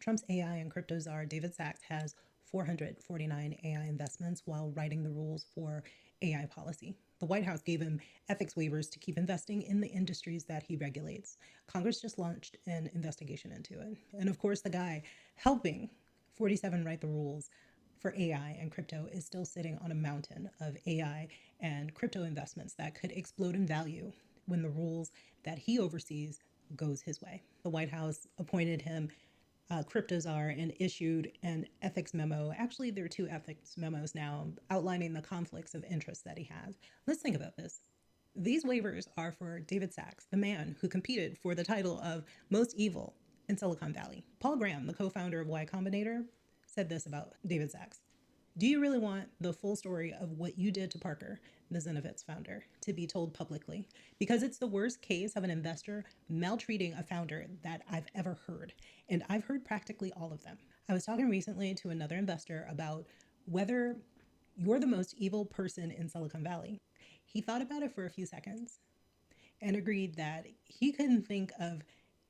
Trump's AI and crypto czar David Sacks has 449 AI investments while writing the rules for AI policy. The White House gave him ethics waivers to keep investing in the industries that he regulates. Congress just launched an investigation into it. And of course, the guy helping 47 write the rules for AI and crypto is still sitting on a mountain of AI and crypto investments that could explode in value when the rules that he oversees goes his way. The White House appointed him crypto czar and issued an ethics memo. Actually, there are two ethics memos now outlining the conflicts of interest that he has. Let's think about this. These waivers are for David Sacks, the man who competed for the title of most evil in Silicon Valley. Paul Graham, the co-founder of Y Combinator, said this about David Sacks. Do you really want the full story of what you did to Parker, the Zinovitz founder, to be told publicly? Because it's the worst case of an investor maltreating a founder that I've ever heard. And I've heard practically all of them. I was talking recently to another investor about whether you're the most evil person in Silicon Valley. He thought about it for a few seconds and agreed that he couldn't think of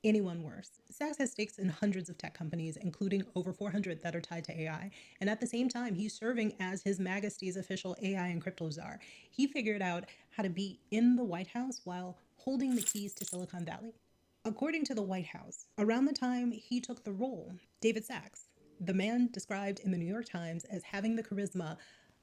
anyone worse. Sacks has stakes in hundreds of tech companies, including over 400 that are tied to AI. And at the same time, he's serving as His Majesty's official AI and crypto czar. He figured out how to be in the White House while holding the keys to Silicon Valley. According to the White House, around the time he took the role, David Sacks, the man described in the New York Times as having the charisma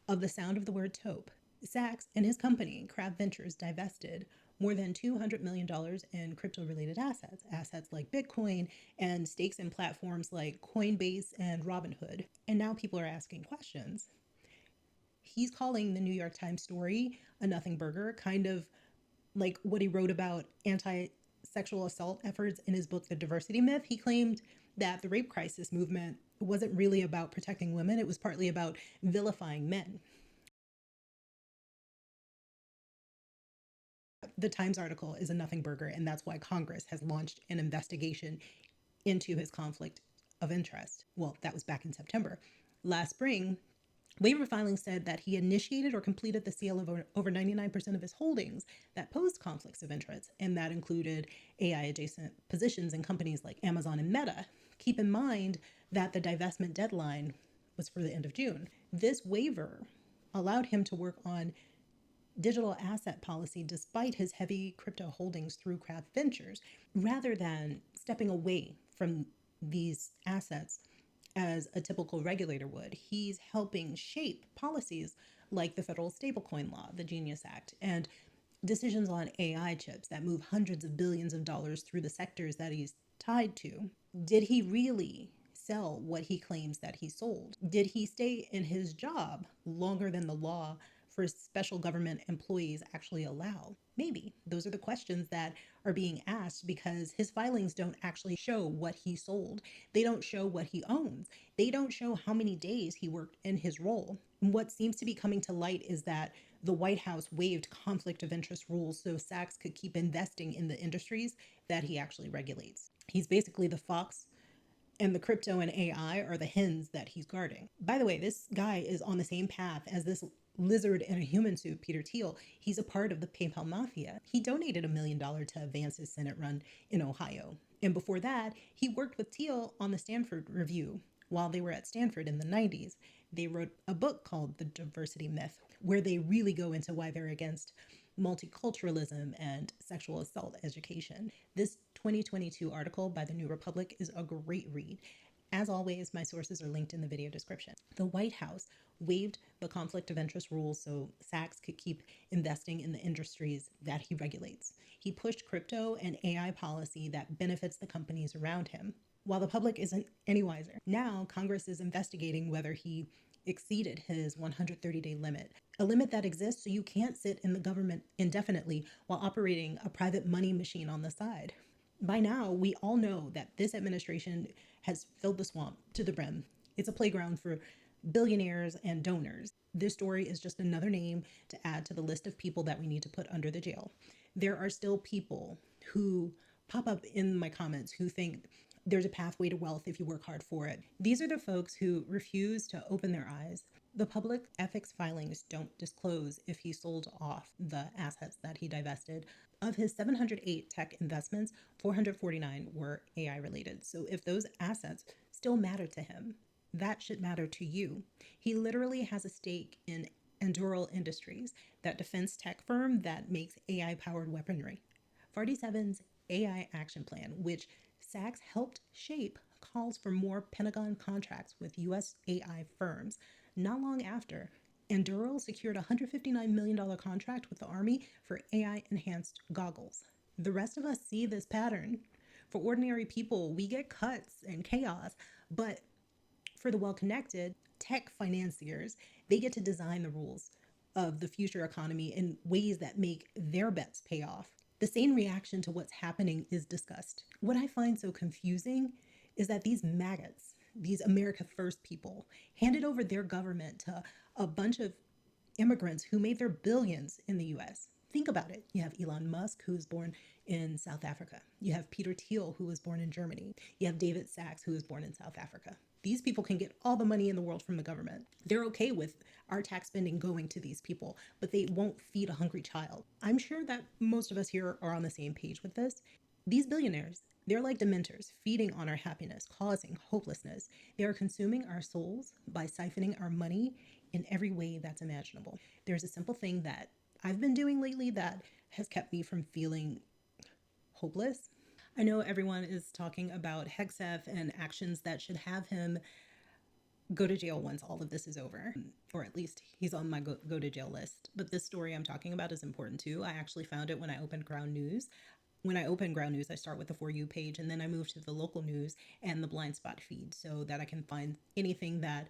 of the sound of the word taupe, Sacks and his company, Crab Ventures, divested more than $200 million in crypto-related assets like Bitcoin and stakes in platforms like Coinbase and Robinhood. And now people are asking questions. He's calling the New York Times story a nothing burger, kind of like what he wrote about anti-sexual assault efforts in his book, The Diversity Myth. He claimed that the rape crisis movement wasn't really about protecting women. It was partly about vilifying men. The Times article is a nothing burger, and that's why Congress has launched an investigation into his conflict of interest. Well, that was back in September. Last spring, waiver filings said that he initiated or completed the sale of over 99% of his holdings that posed conflicts of interest, and that included AI adjacent positions in companies like Amazon and Meta. Keep in mind that the divestment deadline was for the end of June. This waiver allowed him to work on digital asset policy despite his heavy crypto holdings through Crab Ventures, rather than stepping away from these assets as a typical regulator would. He's helping shape policies like the federal stablecoin law, the Genius Act, and decisions on AI chips that move hundreds of billions of dollars through the sectors that he's tied to. Did he really sell what he claims that he sold? Did he stay in his job longer than the law for special government employees actually allow? Maybe. Those are the questions that are being asked because his filings don't actually show what he sold. They don't show what he owns. They don't show how many days he worked in his role. And what seems to be coming to light is that the White House waived conflict of interest rules so Sacks could keep investing in the industries that he actually regulates. He's basically the fox, and the crypto and AI are the hens that he's guarding. By the way, this guy is on the same path as this lizard in a human suit, Peter Thiel. He's a part of the PayPal Mafia. He donated $1 million to advance his Senate run in Ohio. And before that, he worked with Thiel on the Stanford Review while they were at Stanford in the 90s. They wrote a book called The Diversity Myth, where they really go into why they're against multiculturalism and sexual assault education. This 2022 article by the New Republic is a great read. As always, my sources are linked in the video description. The White House waived the conflict of interest rules so Sacks could keep investing in the industries that he regulates. He pushed crypto and AI policy that benefits the companies around him, while the public isn't any wiser. Now, Congress is investigating whether he exceeded his 130-day limit, a limit that exists so you can't sit in the government indefinitely while operating a private money machine on the side. By now, we all know that this administration has filled the swamp to the brim. It's a playground for billionaires and donors. This story is just another name to add to the list of people that we need to put under the jail. There are still people who pop up in my comments who think there's a pathway to wealth if you work hard for it. These are the folks who refuse to open their eyes. The public ethics filings don't disclose if he sold off the assets that he divested. Of his 708 tech investments, 449 were AI related. So if those assets still matter to him. That should matter to you. He literally has a stake in Anduril Industries, that defense tech firm that makes AI powered weaponry. 47's AI action plan, which Sachs helped shape, calls for more Pentagon contracts with US AI firms. Not long after, Anduril secured a $159 million contract with the Army for AI enhanced goggles. The rest of us see this pattern. For ordinary people, we get cuts and chaos, but for the well connected, tech financiers, they get to design the rules of the future economy in ways that make their bets pay off. The same reaction to what's happening is discussed. What I find so confusing is that these maggots, these America First people, handed over their government to a bunch of immigrants who made their billions in the US. Think about it. You have Elon Musk, who was born in South Africa. You have Peter Thiel, who was born in Germany. You have David Sachs, who was born in South Africa. These people can get all the money in the world from the government. They're okay with our tax spending going to these people, but they won't feed a hungry child. I'm sure that most of us here are on the same page with this. These billionaires, they're like dementors, feeding on our happiness, causing hopelessness. They are consuming our souls by siphoning our money in every way that's imaginable. There's a simple thing that I've been doing lately that has kept me from feeling hopeless. I know everyone is talking about Hegseth and actions that should have him go to jail once all of this is over, or at least he's on my go to jail list. But this story I'm talking about is important too. I actually found it when I opened Ground News. When I open Ground News, I start with the For You page, and then I move to the local news and the blind spot feed so that I can find anything that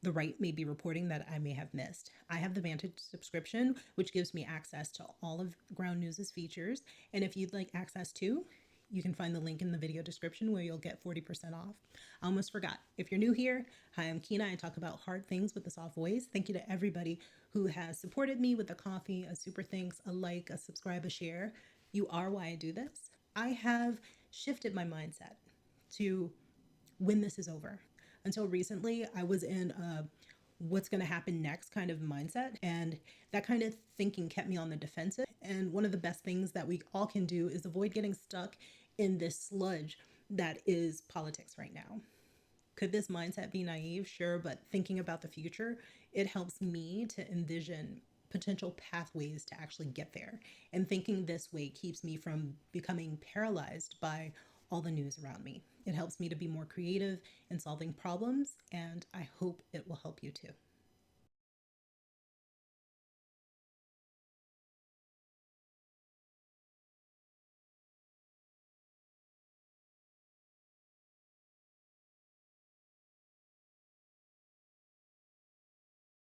the right may be reporting that I may have missed. I have the Vantage subscription, which gives me access to all of Ground News's features. And if you'd like access to, you can find the link in the video description where you'll get 40% off. I almost forgot. If you're new here, hi, I'm Kina. I talk about hard things with a soft voice. Thank you to everybody who has supported me with a coffee, a super thanks, a like, a subscribe, a share. You are why I do this. I have shifted my mindset to when this is over. Until recently, I was in a what's going to happen next kind of mindset, and that kind of thinking kept me on the defensive. And one of the best things that we all can do is avoid getting stuck in this sludge that is politics right now. Could this mindset be naive? Sure, but thinking about the future, it helps me to envision potential pathways to actually get there. And thinking this way keeps me from becoming paralyzed by all the news around me. It helps me to be more creative in solving problems, and I hope it will help you too.